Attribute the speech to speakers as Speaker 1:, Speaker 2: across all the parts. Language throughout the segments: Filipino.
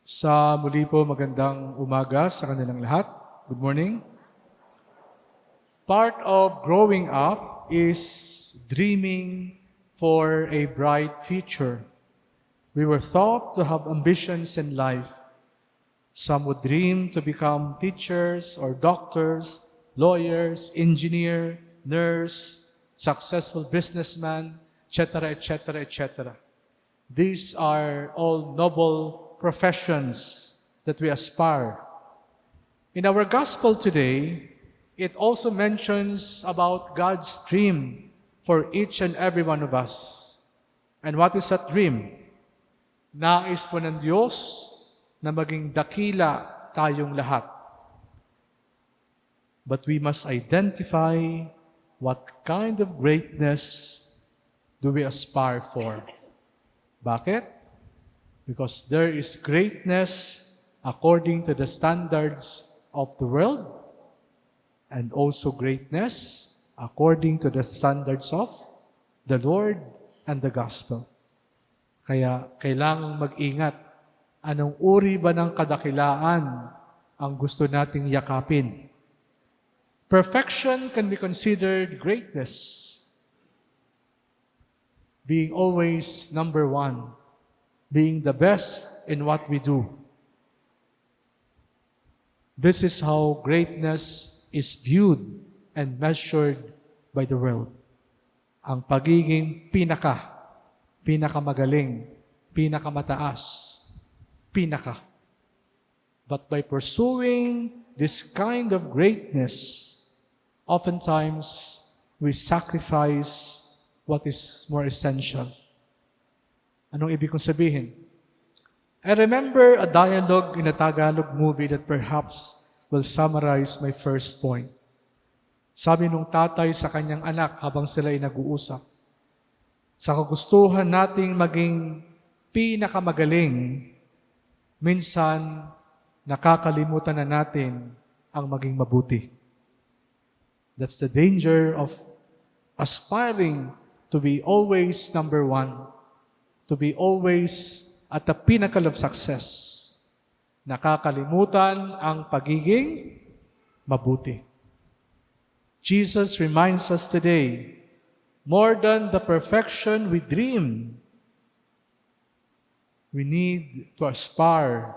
Speaker 1: Sa muli po, magandang umaga sa kanilang lahat. Good morning. Part of growing up is dreaming for a bright future. We were taught to have ambitions in life. Some would dream to become teachers or doctors, lawyers, engineer, nurse, successful businessman, etc., etc., etc. These are all noble professions that we aspire. In our gospel today, it also mentions about God's dream for each and every one of us. And what is that dream? Nais po ng Diyos na maging dakila tayong lahat. But we must identify what kind of greatness do we aspire for. Bakit? Because there is greatness according to the standards of the world and also greatness according to the standards of the Lord and the gospel. Kaya kailangang mag-ingat. Anong uri ba ng kadakilaan ang gusto nating yakapin? Perfection can be considered greatness. Being always number one. Being the best in what we do. This is how greatness is viewed and measured by the world. Ang pagiging pinakamagaling, pinakamataas, pinaka. But by pursuing this kind of greatness, oftentimes we sacrifice what is more essential. Anong ibig kong sabihin? I remember a dialogue in a Tagalog movie that perhaps will summarize my first point. Sabi nung tatay sa kanyang anak habang sila ay nag-uusap, sa kagustuhan nating maging pinakamagaling, minsan nakakalimutan na natin ang maging mabuti. That's the danger of aspiring to be always number one. To be always at the pinnacle of success. Nakakalimutan ang pagiging mabuti. Jesus reminds us today, more than the perfection we dream, we need to aspire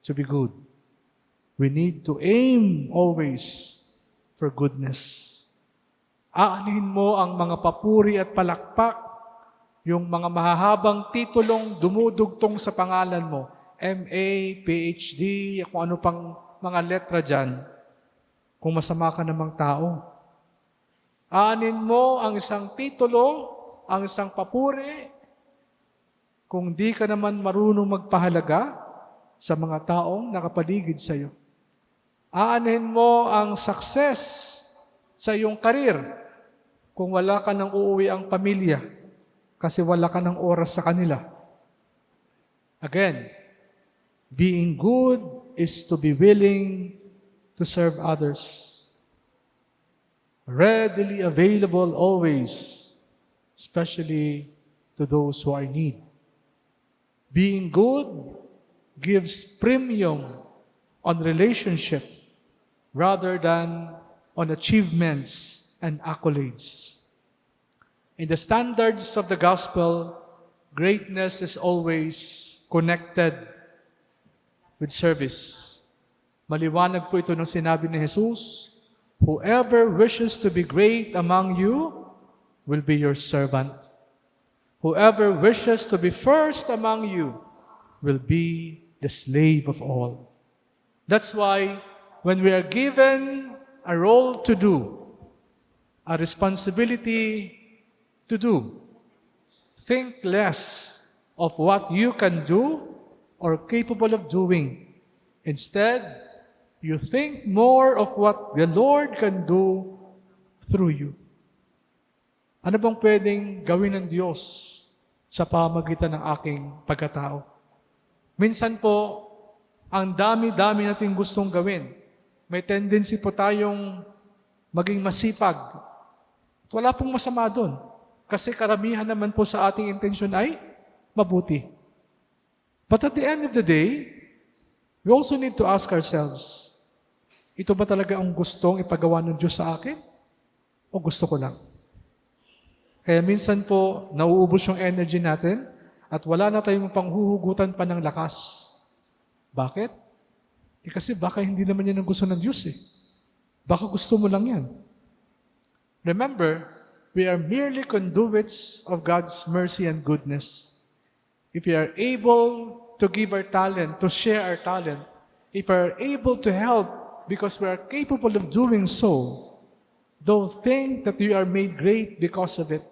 Speaker 1: to be good. We need to aim always for goodness. Aanhin mo ang mga papuri at palakpak, yung mga mahahabang titulong dumudugtong sa pangalan mo, MA, PhD, kung ano pang mga letra dyan, kung masama ka namang tao. Aanin mo ang isang titulo, ang isang papuri, kung di ka naman marunong magpahalaga sa mga taong nakapaligid sa iyo. Aanin mo ang success sa iyong karir, kung wala ka nang uuwi ang pamilya, kasi wala ka ng oras sa kanila. Again, being good is to be willing to serve others. Readily available always, especially to those who are in need. Being good gives premium on relationship rather than on achievements and accolades. In the standards of the gospel, greatness is always connected with service. Maliwanag po ito ng sinabi ni Jesus, whoever wishes to be great among you will be your servant. Whoever wishes to be first among you will be the slave of all. That's why when we are given a role to do, a responsibility to do, think less of what you can do or capable of doing. Instead, you think more of what the Lord can do through you. Ano bang pwedeng gawin ng Diyos sa pamagitan ng aking pagkatao? Minsan po, ang dami-dami nating gustong gawin. May tendency po tayong maging masipag. Wala pong masama doon. Kasi karamihan naman po sa ating intensyon ay mabuti. But at the end of the day, we also need to ask ourselves, ito ba talaga ang gustong ipagawa ng Diyos sa akin? O gusto ko lang? Kaya minsan po, nauubos yung energy natin at wala na tayong panghuhugutan pa ng lakas. Bakit? Kasi baka hindi naman yan ang gusto ng Diyos eh. Baka gusto mo lang yan. Remember, we are merely conduits of God's mercy and goodness. If we are able to give our talent, to share our talent, if we are able to help because we are capable of doing so, don't think that you are made great because of it.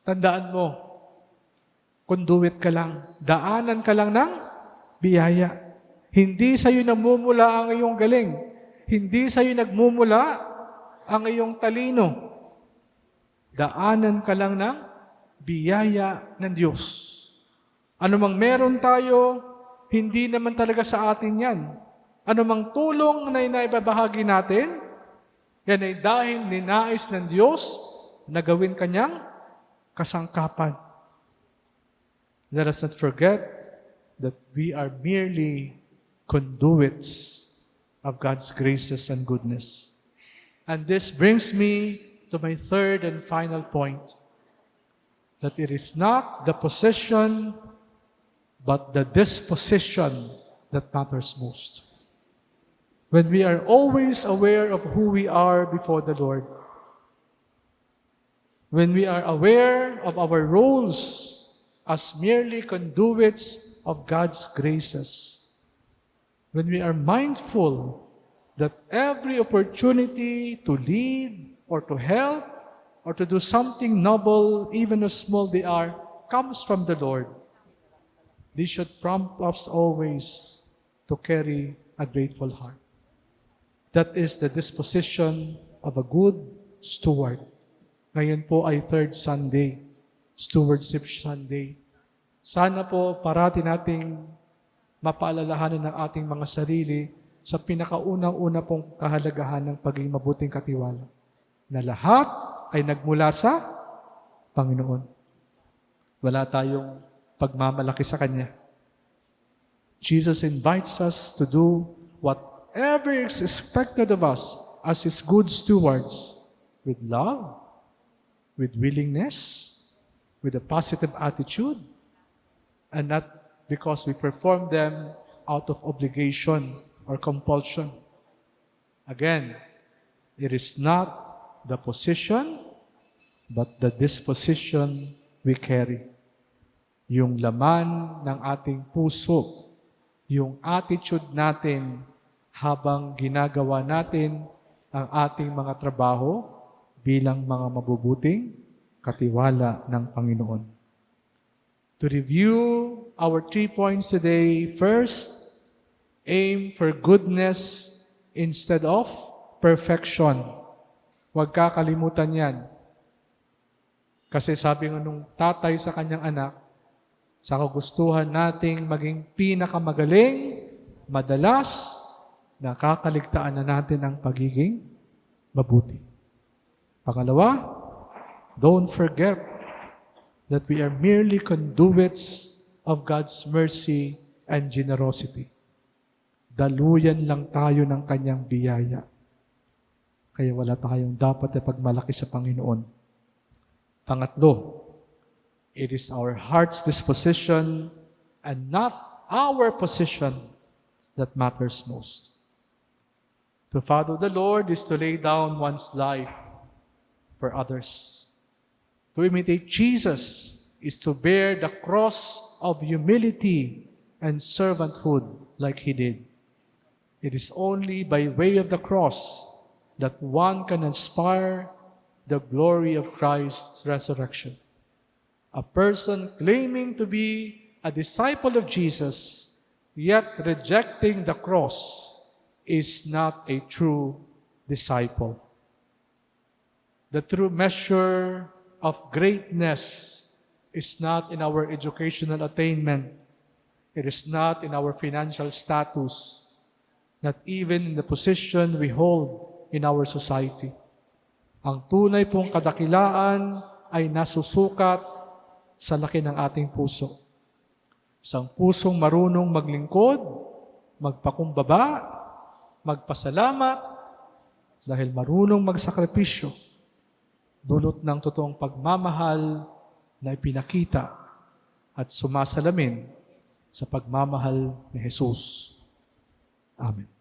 Speaker 1: Tandaan mo, conduit ka lang, daanan ka lang ng biyaya. Hindi sa'yo namumula ang iyong galing. Hindi sa'yo nagmumula ang iyong talino. Daanan ka lang ng biyaya ng Diyos. Ano mang meron tayo, hindi naman talaga sa atin yan. Ano mang tulong na inaibabahagi natin, yan ay dahil ninais ng Diyos na gawin kanyang kasangkapan. Let us not forget that we are merely conduits of God's graces and goodness. And this brings me to my third and final point, that it is not the possession, but the disposition that matters most. When we are always aware of who we are before the Lord, when we are aware of our roles as merely conduits of God's graces, when we are mindful that every opportunity to lead or to help or to do something noble, even as small they are, comes from the Lord, this should prompt us always to carry a grateful heart. That is the disposition of a good steward. Ngayon po ay third Sunday, Stewardship Sunday. Sana po parati nating mapaalalahanan ng ating mga sarili sa pinakaunang-una pong kahalagahan ng pagiging mabuting katiwala, na lahat ay nagmula sa Panginoon. Wala tayong pagmamalaki sa Kanya. Jesus invites us to do whatever is expected of us as His good stewards, with love, with willingness, with a positive attitude, and not because we perform them out of obligation or compulsion. Again, it is not the position, but the disposition we carry. Yung laman ng ating puso, yung attitude natin habang ginagawa natin ang ating mga trabaho bilang mga mabubuting katiwala ng Panginoon. To review our 3 points today, first, aim for goodness instead of perfection. Huwag kakalimutan yan. Kasi sabi nga nung tatay sa kanyang anak, sa kagustuhan nating maging pinakamagaling, madalas, nakakaligtaan na natin ang pagiging mabuti. Pangalawa, don't forget that we are merely conduits of God's mercy and generosity. Daluyan lang tayo ng Kanyang biyaya. Kaya wala tayong dapat na pagmalaki sa Panginoon. Pangatlo, it is our heart's disposition and not our position that matters most. To follow the Lord is to lay down one's life for others. To imitate Jesus is to bear the cross of humility and servanthood like He did. It is only by way of the cross that one can aspire the glory of Christ's resurrection. A person claiming to be a disciple of Jesus, yet rejecting the cross, is not a true disciple. The true measure of greatness is not in our educational attainment. It is not in our financial status, not even in the position we hold in our society. Ang tunay pong kadakilaan ay nasusukat sa laki ng ating puso. Isang pusong marunong maglingkod, magpakumbaba, magpasalamat, dahil marunong magsakripisyo, dulot ng totoong pagmamahal na ipinakita at sumasalamin sa pagmamahal ni Jesus. Amen.